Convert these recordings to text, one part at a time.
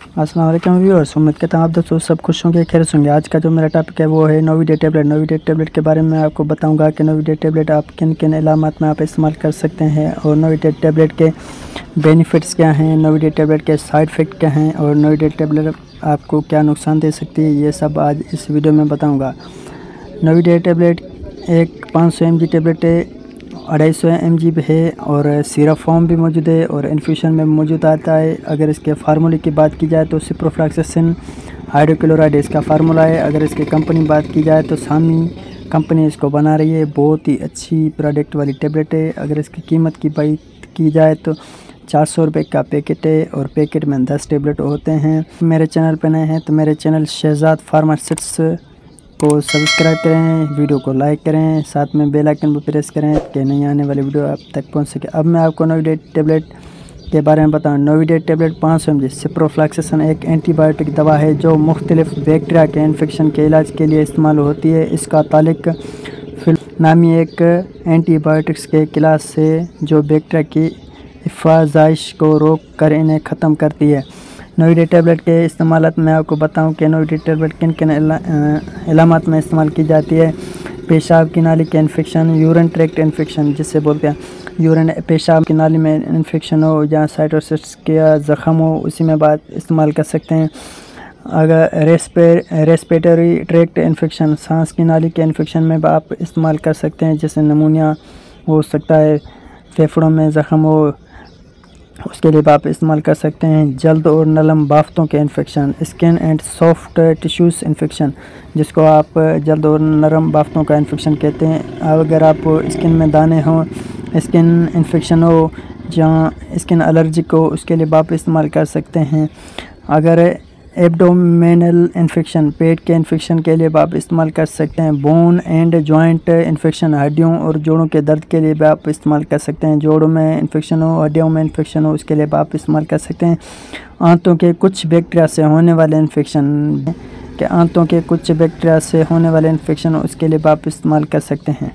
अस्सलाम वालेकुम व्यूअर्स, उम्मीद करता हूँ आप दोस्तों सब खुश होंगे, खैरियत होंगे। आज का जो मेरा टॉपिक है वो है नोविडेट टैबलेट। नोविडेट टैबलेट के बारे में आपको बताऊंगा कि नोविडेट टैबलेट आप किन किन इलामात में आप इस्तेमाल कर सकते हैं और नोविडेट टैबलेट के बेनिफिट्स क्या हैं, नोविडेट टैबलेट के साइड इफ़ेक्ट क्या हैं और नोविडेट टैबलेट आपको क्या नुकसान दे सकती है, ये सब आज इस वीडियो में बताऊँगा। नोविडेट टैबलेट एक 500 mg टैबलेट है, 250 mg है और सिरप फॉर्म भी मौजूद है और इन्फ्यूशन में मौजूद आता है। अगर इसके फार्मूले की बात की जाए तो सिप्रोफ्लॉक्सासिन हाइड्रोक्लोराइड इसका फार्मूला है। अगर इसकी कंपनी बात की जाए तो सामी कंपनी इसको बना रही है, बहुत ही अच्छी प्रोडक्ट वाली टैबलेट है। अगर इसकी कीमत की बात की जाए तो 400 रुपये का पैकेट है और पैकेट में 10 टैबलेट होते हैं। मेरे चैनल पर नए हैं तो मेरे चैनल शहजाद फार्मास्यूटिक्स को सब्सक्राइब करें, वीडियो को लाइक करें, साथ में बेल आइकन पर प्रेस करें कि नई आने वाली वीडियो आप तक पहुंच सके। अब मैं आपको नोविडेट टैबलेट के बारे में बताऊं। नोविडेट टैबलेट 500 mg सिप्रोफ्लॉक्सासिन एक एंटीबायोटिक दवा है जो मुख्तलिफ बैक्टीरिया के इन्फेक्शन के इलाज के लिए इस्तेमाल होती है। इसका ताल्लुक नामी एक एंटीबायोटिक्स के क्लास से जो बैक्टीरिया की हिफाज़ाइश को रोक कर इन्हें ख़त्म करती है। नोविडेट टैबलेट के इस्तेमालात मैं आपको बताऊं कि नोविडेट टैबलेट किन किन इलामात में इस्तेमाल की जाती है। पेशाब की नाली के इन्फेक्शन, यूरिन ट्रैक्ट इन्फेक्शन जिसे बोलते हैं, यूरिन पेशाब की नाली में इन्फेक्शन हो या साइटोसिस का ज़ख़म हो, उसी में बात इस्तेमाल कर सकते हैं। अगर रेस्पिरेटरी ट्रैक्ट इन्फेक्शन, सांस की नाली के इन्फेक्शन में आप इस्तेमाल कर सकते हैं, जैसे नमूनिया हो सकता है, फेफड़ों में ज़ख़म हो, उसके लिए आप इस्तेमाल कर सकते हैं। जल्द और नरम बाफ्तों के infection, skin and soft tissues infection जिसको आप जल्द और नरम बाफ्तों का इन्फेक्शन कहते हैं। अगर आप स्किन में दाने हों, स्किन इन्फेक्शन हो या स्किन एलर्जिक हो, उसके लिए आप इस्तेमाल कर सकते हैं। अगर एब्डोमिनल इन्फेक्शन, पेट के इन्फेक्शन के लिए आप इस्तेमाल कर सकते हैं। बोन एंड जॉइंट इन्फेक्शन, हड्डियों और जोड़ों के दर्द के लिए भी आप इस्तेमाल कर सकते हैं। जोड़ों में इन्फेक्शन हो, हड्डियों में इन्फेक्शन हो, उसके लिए आप इस्तेमाल कर सकते हैं। आंतों के कुछ बैक्टीरिया से होने वाले इन्फेक्शन उसके लिए आप इस्तेमाल कर सकते हैं।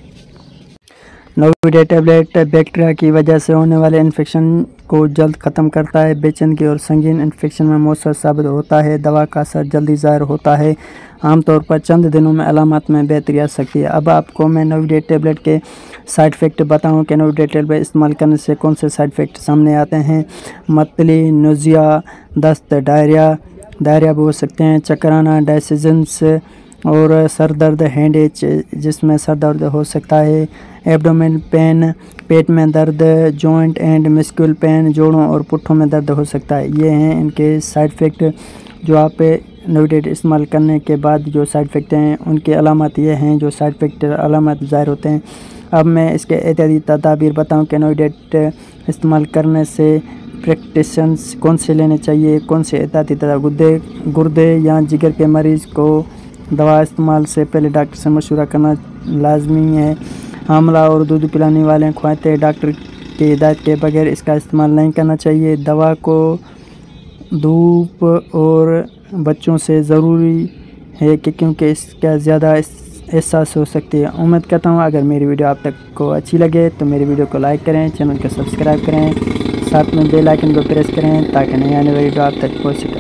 नोविडेट टैबलेट बैक्टीरिया की वजह से होने वाले इन्फेक्शन को जल्द ख़त्म करता है। बेचैनगी और संगीन इन्फेक्शन में मौसर साबित होता है। दवा का असर जल्दी ज़ाहिर होता है, आमतौर पर चंद दिनों में अलामत में बेहतरी आ सकती है। अब आपको मैं नोविडेट टैबलेट के साइड इफ़ेक्ट बताऊं कि नोविडेट टैबलेट इस्तेमाल करने से कौन से साइड इफ़ेक्ट सामने आते हैं। मतली, नोज़िया, दस्त, डायरिया भी हो सकते हैं, चक्कर आना, डायसेशंस और सर दर्द, हैंड एच जिसमें सर दर्द हो सकता है, एब्डोमेन पेन, पेट में दर्द, जॉइंट एंड मस्कुलर पेन, जोड़ों और पुट्ठों में दर्द हो सकता है। ये हैं इनके साइड इफ़ेक्ट जो आप नोविडेट इस्तेमाल करने के बाद जो साइड इफ़ेक्ट हैं, उनके अलामत ये हैं जो साइड इफ़ेक्ट अलामत ज़ाहिर होते हैं। अब मैं इसके एहतियाती तदाबीर बताऊँ कि नोविडेट इस्तेमाल करने से प्रिकॉशंस कौन से लेने चाहिए, कौन से एहतियाती तदाबीर। गुर्दे या जिगर के मरीज़ को दवा इस्तेमाल से पहले डॉक्टर से मशवरा करना लाजमी है। हामला और दूध पिलाने वाले ख्वाते डॉक्टर की हिदायत के बगैर इसका इस्तेमाल नहीं करना चाहिए। दवा को धूप और बच्चों से ज़रूरी है कि क्योंकि इसका ज़्यादा एहसास हो सकती है। उम्मीद करता हूँ अगर मेरी वीडियो आप तक को अच्छी लगे तो मेरी वीडियो को लाइक करें, चैनल को सब्सक्राइब करें, साथ में बेल आइकन को प्रेस करें ताकि नई आने वाली वीडियो आप तक पहुँच सके।